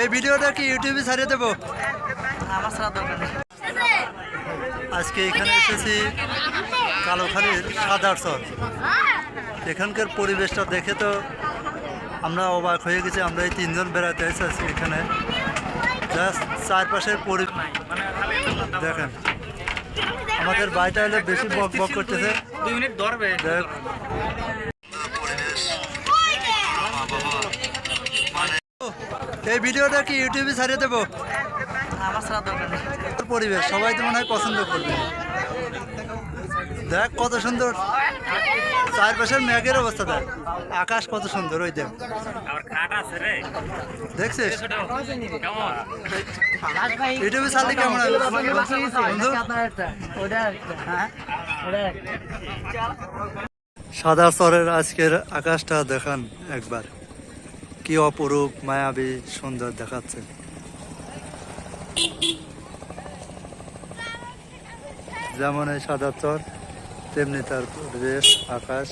এই ভিডিওটা কি ইউটিউবে ছাড়িয়ে দেবো? আজকে এখানে এসেছি কালোখালীর সাদার চর। এখানকার পরিবেশটা দেখে তো আমরা অবাক হয়ে গেছি। আমরা এই তিনজন বেড়াতে এসেছি এখানে। জাস্ট চারপাশের দেখেন, আমাদের বাড়িটা হলে বেশি বক বক করতেছে। 2 মিনিট ধরবে। এই ভিডিওটা কি ইউটিউবে ছাড়িয়ে দেবো? পরিবেশ সবাই তো মনে হয় পছন্দ করবে। দেখ কত সুন্দর চারপাশের মেঘের অবস্থা, দেখ আকাশ কত সুন্দর। ওই দেখ, দেখছিস ইউটিউবে ছাড়লে কেমন হবে বন্ধু? সাদা চরের আজকের আকাশটা দেখান একবার, কি অপরূপ মায়াবী সুন্দর দেখাচ্ছে। যেমন এই সাদা চর তেমনি তার পরিবেশ, আকাশ।